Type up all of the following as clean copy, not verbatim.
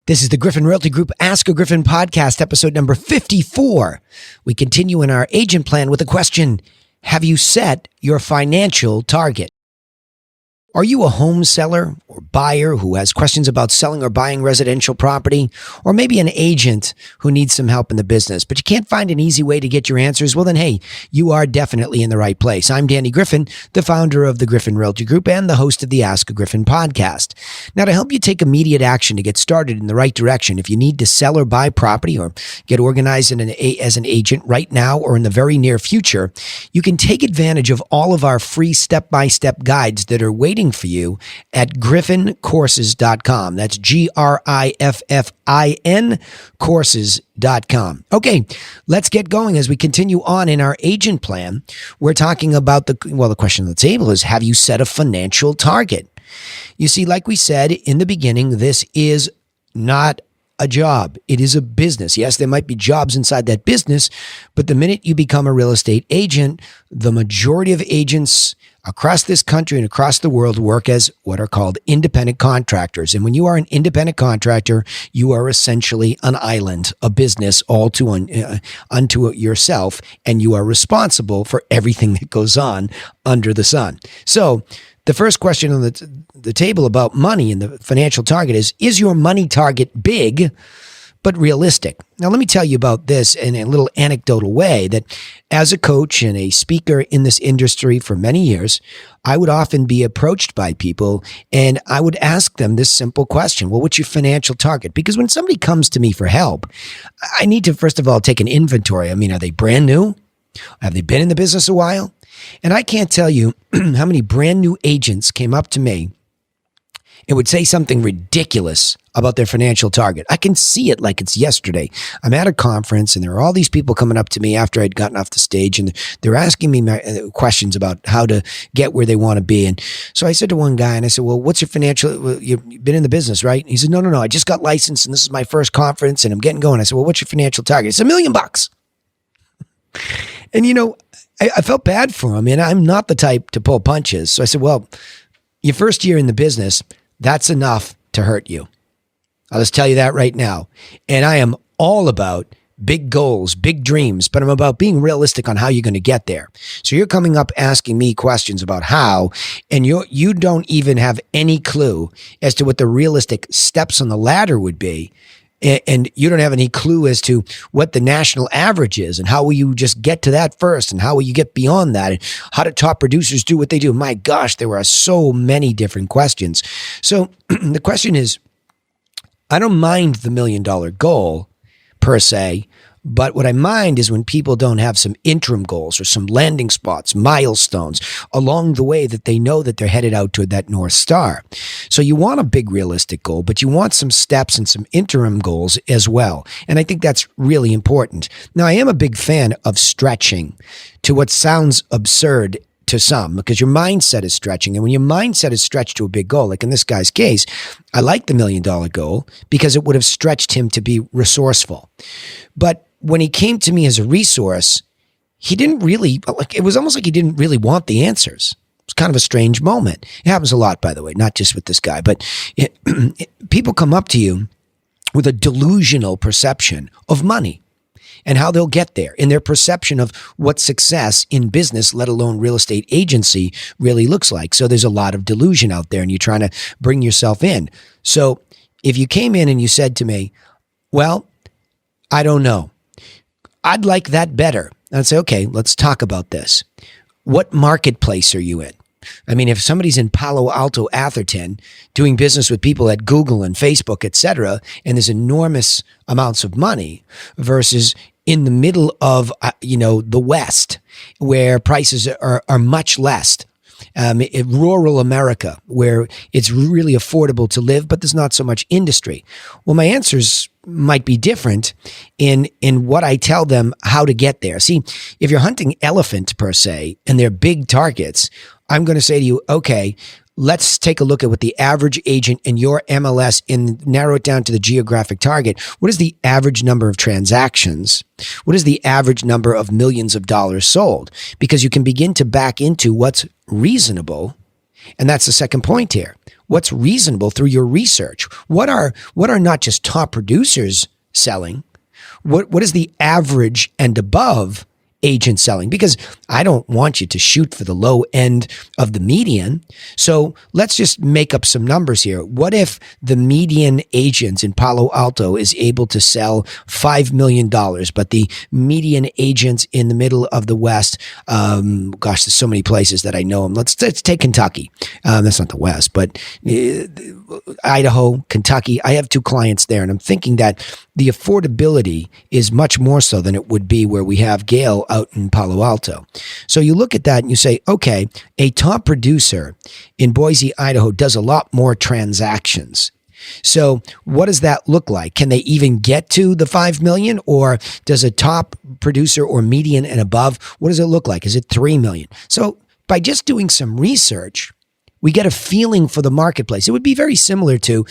This is the Griffin Realty Group Ask-A-Griffin podcast, episode number 54. We continue in our agent plan with a question: have you set your financial target? Are you a home seller or buyer who has questions about selling or buying residential property? Or maybe an agent who needs some help in the business, but you can't find an easy way to get your answers? Well, then, hey, you are definitely in the right place. I'm Danny Griffin, the founder of the Griffin Realty Group and the host of the Ask-A-Griffin podcast. Now, to help you take immediate action to get started in the right direction, if you need to sell or buy property or get organized as an agent right now or in the very near future, you can take advantage of all of our free step-by-step guides that are waiting for you at griffincourses.com. That's Griffin courses.com. Okay, let's get going as we continue on in our agent plan. We're talking about the question on the table is, have you set a financial target? You see, like we said in the beginning, this is not a job. It is a business. Yes, there might be jobs inside that business, but the minute you become a real estate agent, the majority of agents across this country and across the world work as what are called independent contractors. And when you are an independent contractor, you are essentially an island, a business all unto yourself, and you are responsible for everything that goes on under the sun. So the first question on the table about money and the financial target is your money target big but realistic? Now, let me tell you about this in a little anecdotal way, that as a coach and a speaker in this industry for many years, I would often be approached by people and I would ask them this simple question: well, what's your financial target? Because when somebody comes to me for help, I need to, first of all, take an inventory. I mean, are they brand new? Have they been in the business a while? And I can't tell you how many brand new agents came up to me and would say something ridiculous about their financial target. I can see it like it's yesterday. I'm at a conference and there are all these people coming up to me after I'd gotten off the stage, and they're asking me questions about how to get where they want to be. And so I said to one guy, and I said, well, what's your financial, you've been in the business, right? And he said, no, I just got licensed and this is my first conference and I'm getting going. I said, well, what's your financial target? It's $1 million. And I felt bad for him, and I'm not the type to pull punches. So I said, well, your first year in the business, that's enough to hurt you. I'll just tell you that right now. And I am all about big goals, big dreams, but I'm about being realistic on how you're going to get there. So you're coming up asking me questions about how, and you don't even have any clue as to what the realistic steps on the ladder would be. And you don't have any clue as to what the national average is, and how will you just get to that first, and how will you get beyond that, and how do top producers do what they do? My gosh, there are so many different questions. So the question is, I don't mind the $1 million goal per se, but what I mind is when people don't have some interim goals or some landing spots, milestones along the way that they know that they're headed out toward that North Star. So you want a big realistic goal, but you want some steps and some interim goals as well. And I think that's really important. Now, I am a big fan of stretching to what sounds absurd to some, because your mindset is stretching. And when your mindset is stretched to a big goal, like in this guy's case, I like the $1 million goal because it would have stretched him to be resourceful. But when he came to me as a resource, he didn't really, it was almost like he didn't really want the answers. It was kind of a strange moment. It happens a lot, by the way, not just with this guy, but people come up to you with a delusional perception of money and how they'll get there, in their perception of what success in business, let alone real estate agency, really looks like. So there's a lot of delusion out there, and you're trying to bring yourself in. So if you came in and you said to me, well, I don't know, I'd like that better, I'd say, okay, let's talk about this. What marketplace are you in? I mean, if somebody's in Palo Alto, Atherton, doing business with people at Google and Facebook, et cetera, and there's enormous amounts of money, versus in the middle of, the West, where prices are much less, in rural America, where it's really affordable to live, but there's not so much industry. Well, my answers might be different in what I tell them how to get there. See, if you're hunting elephant per se, and they're big targets, I'm going to say to you, okay, let's take a look at what the average agent in your MLS, and narrow it down to the geographic target. What is the average number of transactions? What is the average number of millions of dollars sold? Because you can begin to back into what's reasonable. And that's the second point here. what's reasonable through your research. What are not just top producers selling? What is the average and above agent selling? Because I don't want you to shoot for the low end of the median. So let's just make up some numbers here. What if the median agent in Palo Alto is able to sell $5 million, but the median agents in the middle of the West, there's so many places that I know them. Let's take Kentucky. That's not the West, but Idaho, Kentucky. I have 2 clients there, and I'm thinking that the affordability is much more so than it would be where we have Gail out in Palo Alto. So you look at that and you say, okay, a top producer in Boise, Idaho does a lot more transactions. So what does that look like? Can they even get to the 5 million, or does a top producer or median and above, what does it look like? Is it 3 million? So by just doing some research, we get a feeling for the marketplace. It would be very similar to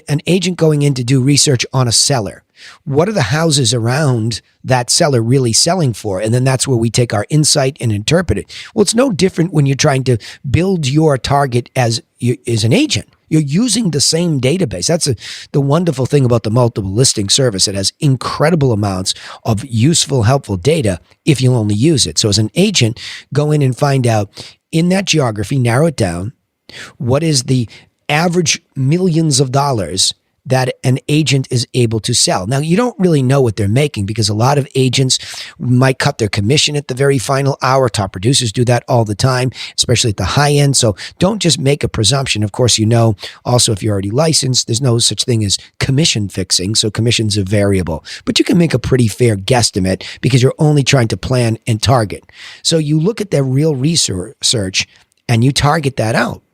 an agent going in to do research on a seller. What are the houses around that seller really selling for? And then that's where we take our insight and interpret it. Well, it's no different when you're trying to build your target as an agent. You're using the same database. That's the wonderful thing about the multiple listing service. It has incredible amounts of useful, helpful data if you only use it. So as an agent, go in and find out in that geography, narrow it down. What is the average millions of dollars that an agent is able to sell? Now, you don't really know what they're making because a lot of agents might cut their commission at the very final hour. Top producers do that all the time, especially at the high end. So don't just make a presumption. Of course, also if you're already licensed, there's no such thing as commission fixing. So commissions are variable, but you can make a pretty fair guesstimate because you're only trying to plan and target. So you look at their real research and you target that out.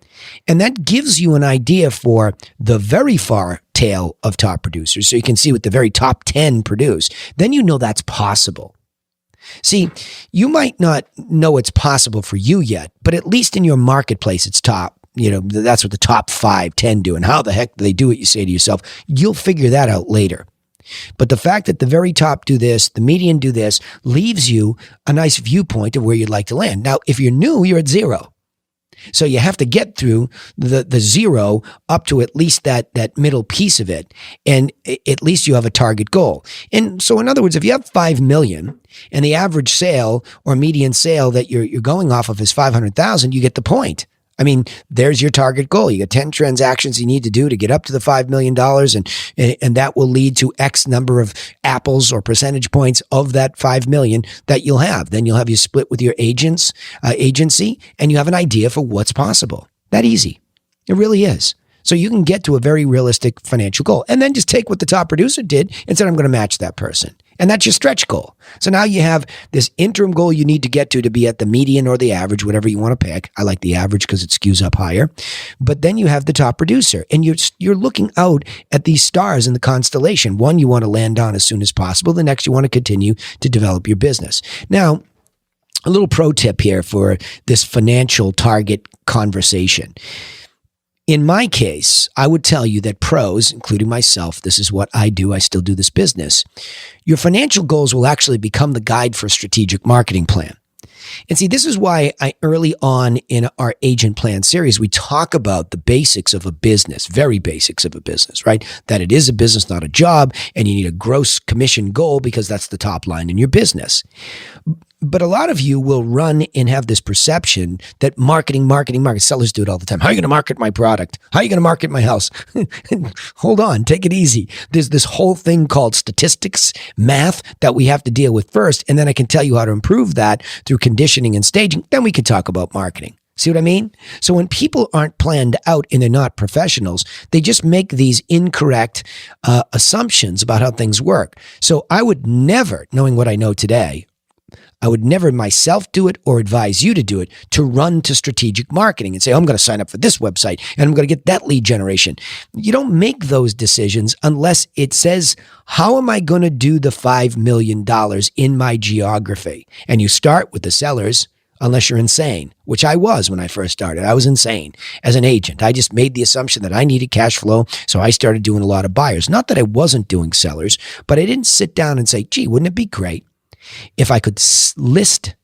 And that gives you an idea for the very far tail of top producers. So you can see what the very top 10 produce. Then you know that's possible. See, you might not know it's possible for you yet, but at least in your marketplace, it's top. That's what the top 5, 10 do. And how the heck do they do it, you say to yourself? You'll figure that out later. But the fact that the very top do this, the median do this, leaves you a nice viewpoint of where you'd like to land. Now, if you're new, you're at 0. So you have to get through the 0 up to at least that middle piece of it. And at least you have a target goal. And so in other words, if you have 5 million and the average sale or median sale that you're going off of is 500,000, you get the point. I mean, there's your target goal. You got 10 transactions you need to do to get up to the $5 million, and that will lead to X number of apples or percentage points of that 5 million that you'll have. Then you'll have you split with your agency, and you have an idea for what's possible. That easy. It really is. So you can get to a very realistic financial goal, and then just take what the top producer did and said, I'm going to match that person. And that's your stretch goal. So now you have this interim goal you need to get to be at the median or the average, whatever you want to pick. I like the average because it skews up higher. But then you have the top producer, and you're looking out at these stars in the constellation. One you want to land on as soon as possible. The next you want to continue to develop your business. Now, a little pro tip here for this financial target conversation. In my case, I would tell you that pros, including myself, this is what I do. I still do this business. Your financial goals will actually become the guide for a strategic marketing plan. And see, this is why early on in our agent plan series, we talk about the basics of a business, very basics of a business, right? That it is a business, not a job, and you need a gross commission goal because that's the top line in your business. But a lot of you will run and have this perception that marketing, sellers do it all the time. How are you going to market my product? How are you going to market my house? Hold on, take it easy. There's this whole thing called statistics, math that we have to deal with first. And then I can tell you how to improve that through conditioning and staging. Then we can talk about marketing. See what I mean? So when people aren't planned out and they're not professionals, they just make these incorrect assumptions about how things work. So I would never, knowing what I know today, I would never myself do it or advise you to do it, to run to strategic marketing and say, oh, I'm going to sign up for this website and I'm going to get that lead generation. You don't make those decisions unless it says, how am I going to do the $5 million in my geography? And you start with the sellers, unless you're insane, which I was when I first started. I was insane as an agent. I just made the assumption that I needed cash flow, so I started doing a lot of buyers. Not that I wasn't doing sellers, but I didn't sit down and say, gee, wouldn't it be great if I could list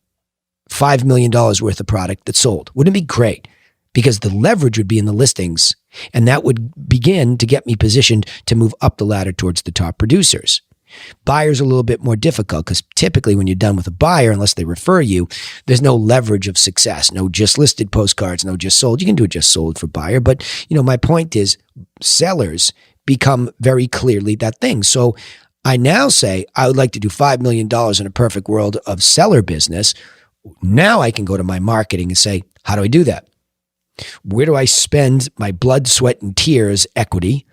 $5 million worth of product that sold? Wouldn't it be great? because the leverage would be in the listings, and that would begin to get me positioned to move up the ladder towards the top producers. Buyers are a little bit more difficult because typically when you're done with a buyer, unless they refer you, there's no leverage of success, no just listed postcards, no just sold. You can do a just sold for buyer, but my point is sellers become very clearly that thing. So I now say I would like to do $5 million in a perfect world of seller business. Now I can go to my marketing and say, how do I do that? Where do I spend my blood, sweat, and tears equity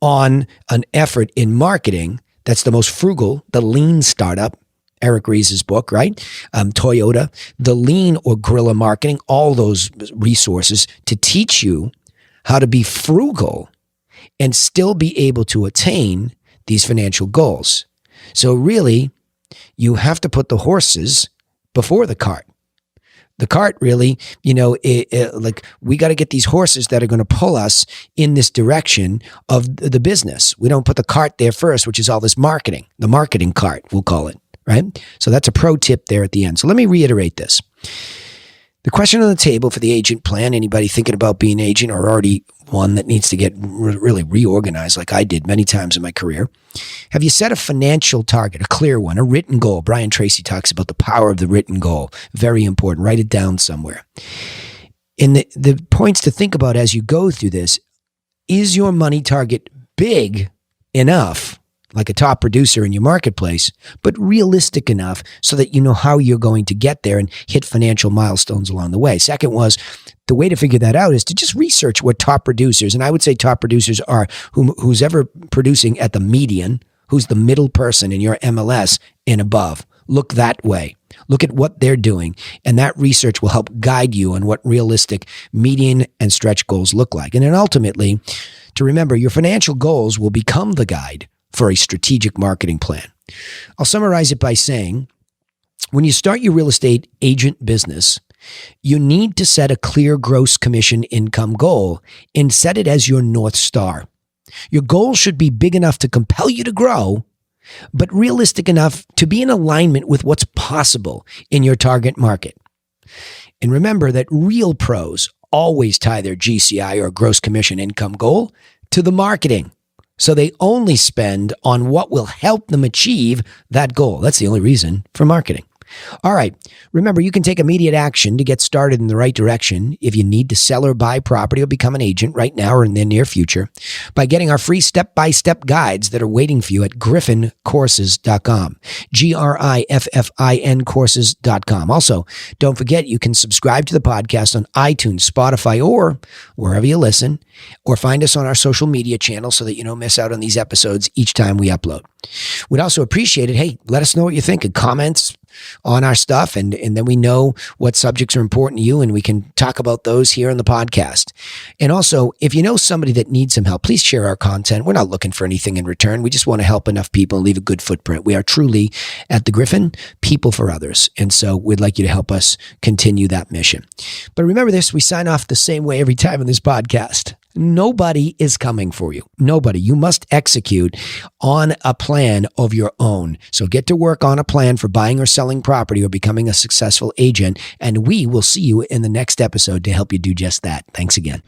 on an effort in marketing that's the most frugal, the lean startup, Eric Ries's book, right? Toyota, the lean or guerrilla marketing, all those resources to teach you how to be frugal and still be able to attain these financial goals. So really, you have to put the horses before the cart. The cart really, like we got to get these horses that are going to pull us in this direction of the business. We don't put the cart there first, which is all this marketing, the marketing cart, we'll call it, right? So that's a pro tip there at the end. So let me reiterate this. The question on the table for the agent plan, anybody thinking about being an agent or already one that needs to get really reorganized like I did many times in my career. Have you set a financial target, a clear one, a written goal? Brian Tracy talks about the power of the written goal. Very important. Write it down somewhere. And the points to think about as you go through this, is your money target big enough, like a top producer in your marketplace, but realistic enough so that you know how you're going to get there and hit financial milestones along the way? Second was, the way to figure that out is to just research what top producers, and I would say top producers are who's ever producing at the median, who's the middle person in your MLS and above. Look that way. Look at what they're doing, and that research will help guide you on what realistic median and stretch goals look like. And then ultimately, to remember, your financial goals will become the guide for a strategic marketing plan. I'll summarize it by saying, when you start your real estate agent business, you need to set a clear gross commission income goal and set it as your North Star. Your goal should be big enough to compel you to grow, but realistic enough to be in alignment with what's possible in your target market. And remember that real pros always tie their G.C.I. or gross commission income goal to the marketing. So they only spend on what will help them achieve that goal. That's the only reason for marketing. All right. Remember, you can take immediate action to get started in the right direction if you need to sell or buy property or become an agent right now or in the near future by getting our free step-by-step guides that are waiting for you at griffincourses.com, Griffin courses.com. Also, don't forget you can subscribe to the podcast on iTunes, Spotify, or wherever you listen, or find us on our social media channels so that you don't miss out on these episodes each time we upload. We'd also appreciate it. Hey, let us know what you think in comments on our stuff, and then we know what subjects are important to you, and we can talk about those here on the podcast. And also, if you know somebody that needs some help, please share our content. We're not looking for anything in return. We just want to help enough people and leave a good footprint. We are truly, at the Griffin, people for others. And so we'd like you to help us continue that mission. But remember this, we sign off the same way every time in this podcast. Nobody is coming for you. Nobody. You must execute on a plan of your own. So get to work on a plan for buying or selling property or becoming a successful agent, and we will see you in the next episode to help you do just that. Thanks again.